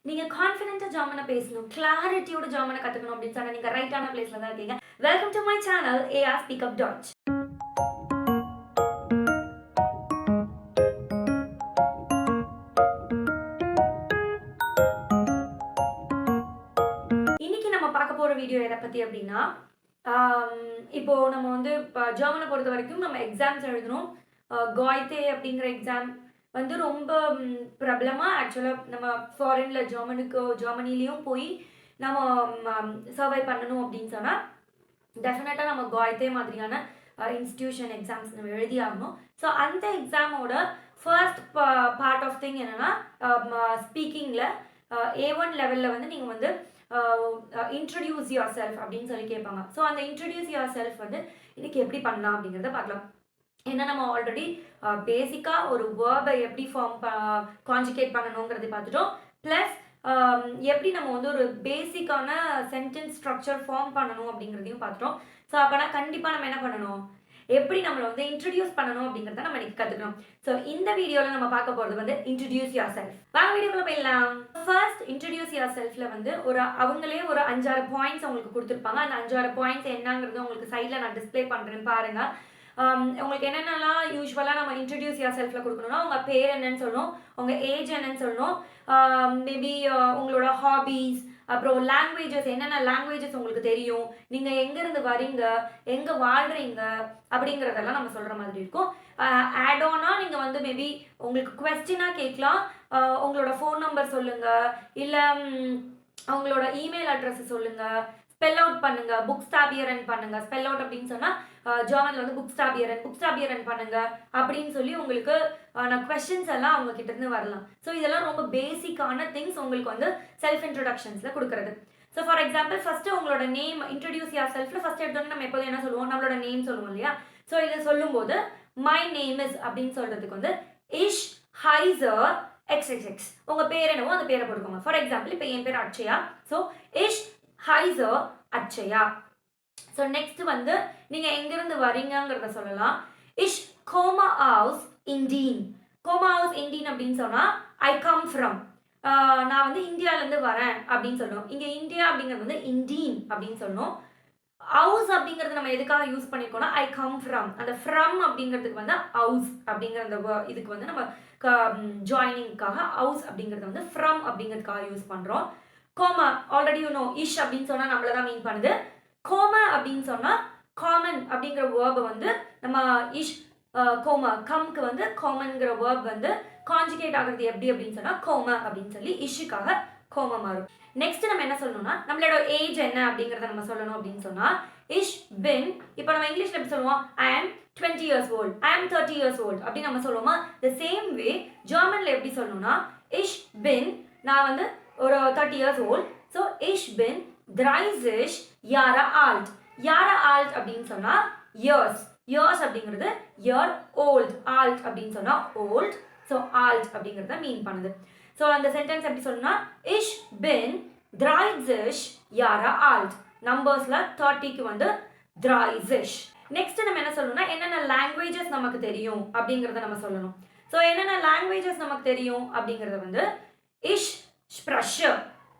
நீங்க கான்ஃபிடென்ட்டா ஜெர்மன பேசணும், கிளாரிட்டியோட ஜெர்மன கத்துக்கணும் அப்படின்னு சொன்னா நீங்க ரைட்டான பிளேஸ்ல தான் இருக்கீங்க. Welcome to my channel AR speak up டாட்ச். இன்னைக்கு நம்ம பார்க்க போற வீடியோ எதை பத்தி அப்படின்னா, இப்போ நம்ம வந்து ஜெர்மனை பொறுத்த வரைக்கும் நம்ம எக்ஸாம்ஸ் எழுதணும். காய்தே அப்படிங்கிற எக்ஸாம் வந்து ரொம்ப பிரபலமா ஆக்சுவலா நம்ம ஃபாரின்ல ஜெர்மனிலையும் போய் நம்ம சர்வை பண்ணணும் அப்படின்னு சொன்னா டெஃபினட்டா நம்ம காய்தே மாதிரியான இன்ஸ்டிடியூஷன் எக்ஸாம்ஸ் நம்ம எழுதி ஆகணும். ஸோ அந்த எக்ஸாமோட ஃபர்ஸ்ட் பார்ட் ஆஃப் திங் என்னன்னா ஸ்பீக்கிங்ல A1 லெவல்ல வந்து நீங்க வந்து இன்ட்ரடியூஸ் யுவர் செல்ஃப் அப்படின்னு சொல்லி கேட்பாங்க. ஸோ அந்த இன்ட்ரடியூஸ் யுவர் செல்ஃப் வந்து இன்னைக்கு எப்படி பண்ணலாம் அப்படிங்கிறத பார்க்கலாம். ஏன்னா நம்ம ஆல்ரெடி பேசிக்காக ஒரு வேர்பை எப்படி கான்ஜுகேட் பண்ணணுங்கிறத பார்த்துட்டோம். ப்ளஸ் எப்படி நம்ம வந்து ஒரு பேசிக்கான சென்டென்ஸ் ஸ்ட்ரக்சர் ஃபார்ம் பண்ணணும் அப்படிங்கிறதையும் பார்த்துட்டோம். ஸோ அப்போனா கண்டிப்பாக நம்ம என்ன பண்ணணும், எப்படி நம்மளை வந்து இன்ட்ரடியூஸ் பண்ணணும் அப்படிங்கிறத நம்ம இன்னைக்கு கற்றுக்கணும். ஸோ இந்த வீடியோவில் நம்ம பார்க்க போகிறது வந்து இன்ட்ரடியூஸ் யுவர் செல்ஃப். வாங்க வீடியோக்குள்ள போயிடலாம். ஃபர்ஸ்ட் இன்ட்ரடியூஸ் யுவர் செல்ஃப்ல வந்து அவங்களே ஒரு 5-6 பாயிண்ட்ஸ் உங்களுக்கு கொடுத்துருப்பாங்க. அந்த 5-6 பாயிண்ட்ஸ் என்னங்கிறது உங்களுக்கு சைடில் நான் டிஸ்பிளே பண்ணுறேன் பாருங்க. உங்களுக்கு என்னென்னலாம் யூஸ்வலாக நம்ம இன்ட்ரடியூஸ் யுவர் செல்ஃபில் கொடுக்கணும்னா உங்கள் பேர் என்னன்னு சொல்லணும், உங்கள் ஏஜ் என்னன்னு சொல்லணும், மேபி உங்களோட ஹாபீஸ், அப்புறம் லாங்குவேஜஸ், என்னென்ன லாங்குவேஜஸ் உங்களுக்கு தெரியும், நீங்கள் எங்கேருந்து வரீங்க, எங்கே வாழ்கிறீங்க அப்படிங்கிறதெல்லாம் நம்ம சொல்கிற மாதிரி இருக்கும். ஆட் ஆனாக நீங்கள் வந்து மேபி உங்களுக்கு குவெஸ்டினாக கேட்கலாம். உங்களோட ஃபோன் நம்பர் சொல்லுங்கள், இல்லை அவங்களோட இமெயில் அட்ரஸ் சொல்லுங்கள், ஸ்பெல் அவுட் பண்ணுங்க, புக்ஸ்டாபியரன் பண்ணுங்க. ஸ்பெல் அவுட் அப்படின்னு சொன்னா ஜெர்மன்ல வந்து புக்ஸ்டாபியரன் பண்ணுங்க அப்படின்னு சொல்லி உங்களுக்கு கொஸ்டின்ஸ் எல்லாம் அவங்க கிட்ட இருந்து வரலாம். ஸோ இதெல்லாம் ரொம்ப பேசிக்கான திங்ஸ் உங்களுக்கு வந்து செல்ஃப் இன்ட்ரோடக்ஷன்ஸ்ல கொடுக்கறது. ஸோ ஃபார் எக்ஸாம்பிள் ஃபர்ஸ்ட் உங்களோட நேம் இன்ட்ரடியூஸ் யுவர் செல்ஃப்ல ஃபர்ஸ்ட் எடுத்தோன்னே நம்ம எப்போதும் என்ன சொல்லுவோம், நம்மளோட நேம் சொல்லுவோம் இல்லையா. ஸோ இதை சொல்லும்போது மை நேம் இஸ் அப்படின்னு சொல்றதுக்கு வந்து இஷ் ஹைசர் XXX உங்க பேர் என்னவோ அந்த பேரை போட்டுக்கோங்க. ஃபார் எக்ஸாம்பிள் இப்போ என் பேர் Akshaya. So is hi sir Akshaya. So next வந்து நீங்கள் எங்கேருந்து வரீங்கிறத சொல்லலாம். இஷ் கோமா ஹவுஸ் இண்டீன். கோமா ஹவுஸ் இண்டீன் அப்படின்னு சொன்னால் ஐ கம் ஃப்ரம், நான் வந்து இந்தியாவிலேருந்து வரேன் அப்படின்னு சொல்லணும். இங்கே இந்தியா அப்படிங்கிறது வந்து இண்டீன் அப்படின்னு சொல்லணும். ஹவுஸ் அப்படிங்கிறது நம்ம எதுக்காக யூஸ் பண்ணியிருக்கோம்னா ஐ கம் ஃப்ரம், அந்த ஃப்ரம் அப்படிங்கிறதுக்கு வந்து ஹவுஸ் அப்படிங்கிற அந்த இதுக்கு வந்து நம்ம ஜாயினிங்காக ஹவுஸ் அப்படிங்கிறத வந்து ஃப்ரம் அப்படிங்கிறதுக்காக யூஸ் பண்ணுறோம். கோமா ஆல்ரெடி யூ நோ, இஷ் அப்படின்னு சொன்னால் நம்மள தான் மீன் பண்ணுது. கோமா அப்படின்னு சொன்னால் காமன் அப்படிங்கிற வேர்பை வந்து நம்ம இஷ் கோமா கம்க்கு வந்து காமன்கிற வேர்ப் வந்து கான்ஜுகேட் ஆகிறது எப்படி அப்படின்னு சொன்னால் கோமா அப்படின்னு சொல்லி இஷ்ஷுக்காக கோமா மாறும். நெக்ஸ்ட் நம்ம என்ன சொல்லணும்னா நம்மளோட ஏஜ் என்ன அப்படிங்கிறத நம்ம சொல்லணும் அப்படின்னு சொன்னால் இஷ் பின், இப்போ நம்ம இங்கிலீஷ்ல எப்படி சொல்லுவோம், ஐ ஆம் 20 years old, ஐ ஆம் 30 years old அப்படின்னு நம்ம சொல்லுவோமா. த சேம் வே ஜெர்மன்ல எப்படி சொல்லணும்னா இஷ் பின், நான் வந்து ஒரு 30 years old. ஸோ இஷ் பின் 30 Jahre alt. Jahre alt அப்படின்னு சொன்னால் இயர்ஸ், இயர்ஸ் அப்படிங்கிறது இயர், ஓல்ட், ஆல்ட் அப்படின்னு சொன்னால் ஓல்ட். ஸோ ஆல்ட் அப்படிங்கிறத மீன் பண்ணுது. ஸோ அந்த சென்டென்ஸ் எப்படி சொல்லணும்னா இஷ் பின் 30 Jahre alt. நம்பர்ஸில் 30க்கு வந்து 30. நெக்ஸ்ட் நம்ம என்ன சொல்லணும்னா என்னென்ன லாங்குவேஜஸ் நமக்கு தெரியும் அப்படிங்கிறத நம்ம சொல்லணும். ஸோ என்னென்ன லாங்குவேஜஸ் நமக்கு தெரியும் அப்படிங்கிறத வந்து இஷ் ஸ்ப்ரஷ்,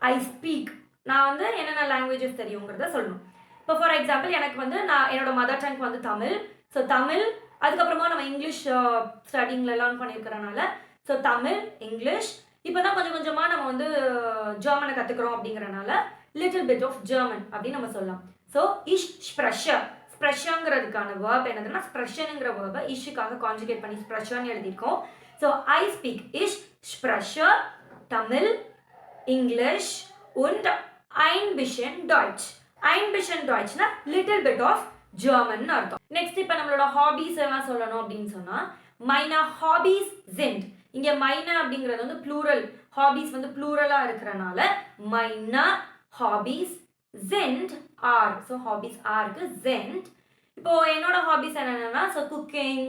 ஐ ஸ்பீக், நான் வந்து என்னென்ன லாங்குவேஜஸ் தெரியுங்கிறத சொல்லணும். இப்போ ஃபார் எக்ஸாம்பிள் எனக்கு வந்து நான் என்னோட மதர் டங் வந்து தமிழ். ஸோ தமிழ், அதுக்கப்புறமா நம்ம இங்கிலீஷ் ஸ்டடிங்கில் லேர்ன் பண்ணியிருக்கிறனால ஸோ தமிழ், இங்கிலீஷ், இப்போ தான் கொஞ்சம் கொஞ்சமாக நம்ம வந்து ஜெர்மனை கற்றுக்குறோம் அப்படிங்கிறனால லிட்டில் பிட் ஆஃப் ஜெர்மன் அப்படின்னு நம்ம சொல்லலாம். ஸோ இஷ் ஸ்ப்ரஷர், ஸ்ப்ரஷங்கிறதுக்கான வேர்ப் என்னதுன்னா ஸ்ப்ரஷனுங்கிற வேர்பை இஷ்ஷுக்காக கான்ஜுகேட் பண்ணி ஸ்ப்ரஷர்னு எழுதியிருக்கோம். ஸோ ஐ ஸ்பீக் இஷ் ஸ்ப்ரஷர் Tamil, English und ein bisschen Deutsch. Ein bisschen Deutschனா little bit of German அர்த்தம். நெக்ஸ்ட் இப்போ நம்மளோட ஹாபீஸ் எல்லாம் சொல்லணும் அப்படின்னு சொன்னா meine Hobbys sind. இங்க meine அப்படிங்கிறது வந்து ப்ளூரல், ஹாபீஸ் வந்து ப்ளூரலா இருக்கிறனால meine Hobbys sind are. So hobbies ஆருக்கு sind. இப்போ என்னோட ஹாபீஸ் என்னென்னா ஸோ குக்கிங்,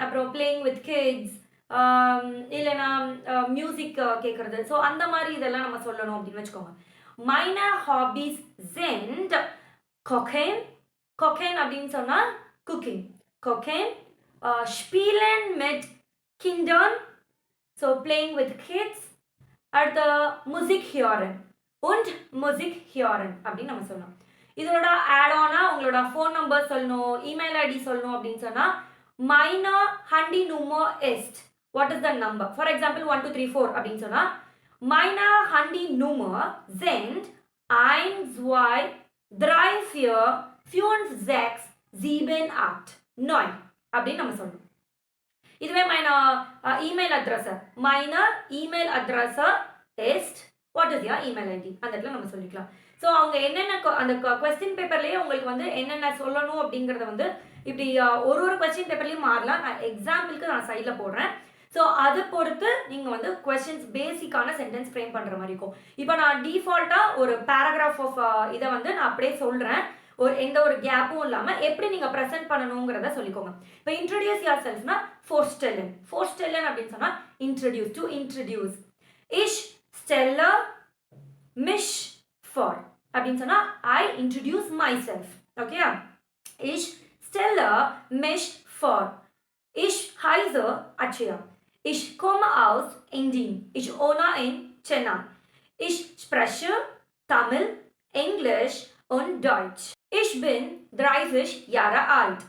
அப்புறம் பிளேயிங் வித் கிட்ஸ், இல்லைனா மியூசிக் கேட்குறது. ஸோ அந்த மாதிரி இதெல்லாம் நம்ம சொல்லணும் அப்படின்னு வச்சுக்கோங்க. meine Hobbys sind kochen. kochen அப்படின்னு சொன்னால் cooking, kochen, spielen mit Kindern, so playing with kids, அடுத்து முசிக் ஹியரன் und முசிக் ஹியரன் அப்படின்னு நம்ம சொல்லலாம். இதோட ஆட் ஆனா உங்களோட ஃபோன் நம்பர் சொல்லணும், இமெயில் ஐடி சொல்லணும் அப்படின்னு சொன்னா meine Handynummer ist what is the number, for example 1 2 3 4 அப்படின்னு சொன்னா meine Handynummer sind 1 2 3 4 5 6 7 8 9 அப்படின்னு நம்ம சொல்லணும். இதுவே email address email address ist what is your email ID அந்த இடத்துல நம்ம சொல்லிக்கலாம். ஸோ அவங்க என்னென்ன அந்த கொஸ்டின் பேப்பர்லேயே உங்களுக்கு வந்து என்னென்ன சொல்லணும் அப்படிங்கிறத வந்து இப்படி ஒரு கொஸ்டின் பேப்பர்லேயும் மாறலாம். நான் எக்ஸாம்பிளுக்கு நான் சைடில் போடுறேன். ஸோ அதை பொறுத்து நீங்கள் வந்து கொஸ்டின்ஸ் பேசிக்கான சென்டென்ஸ் ஃப்ரேம் பண்ணுற மாதிரி இருக்கும். இப்போ நான் டிஃபால்ட்டாக ஒரு பேராகிராஃப் ஆஃப் இதை வந்து நான் அப்படியே சொல்கிறேன், எந்த ஒரு கேப்பும் இல்லாமல் எப்படி நீங்கள் ப்ரெசென்ட் பண்ணணுங்கிறத சொல்லிக்கோங்க. இப்போ இன்ட்ரடியூஸ் யுவர் செல்ஃப்னா ஃபோர்ஸ்டெல்லன் அப்படின்னு சொன்னால் இன்ட்ரடியூஸ், டு இன்ட்ரடியூஸ். இஷ் ஸ்டெல்லா மிஷ் ஃபார் அப்படின்னு சொன்னால் I introduce myself. Okay, இஷ் ஸ்டெல்லா மிஷ் ஃபார். Ich heiße Achia. Ich komme aus Indien. Ich wohne in Chennai. Ich spreche Tamil, Englisch und Deutsch. Ich bin 30 Jahre alt.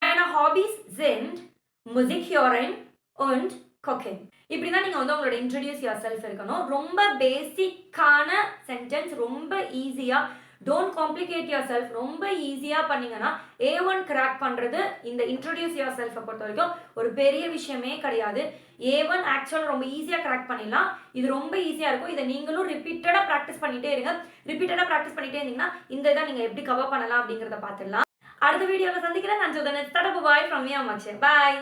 Meine Hobbys sind Musik hören und Cooking. இப்படி தான் நீங்கள் வந்து உங்களோட introduce your self இருக்கணும். ரொம்ப பேசிக்கான sentence, ரொம்ப ஈஸியாக, டோன்ட் காம்ப்ளிகேட் யுவர் செல்ஃப், ரொம்ப ஈஸியாக பண்ணிங்கன்னா A1 கிராக் பண்ணுறது இந்த இன்ட்ரடியூஸ் யுவர் செல்ஃபை பொறுத்த வரைக்கும் ஒரு பெரிய விஷயமே கிடையாது. A1 ஆக்சுவலாக ரொம்ப ஈஸியாக கிராக் பண்ணிடலாம். இது ரொம்ப ஈஸியாக இருக்கும். இதை நீங்களும் ரிப்பீட்டடாக ப்ராக்டிஸ் பண்ணிகிட்டே இருங்க. ரிப்பீட்டடாக ப்ராக்டிஸ் பண்ணிகிட்டே இருந்தீங்கன்னா இந்த இதை நீங்கள் எப்படி கவர் பண்ணலாம் அப்படிங்கிறத பார்த்துடலாம். அடுத்த வீடியோவில் சந்திக்கிறேன். நான் ஜோதனை. பாய் ஃப்ரம் மீ அம்மாச்சி. பாய்.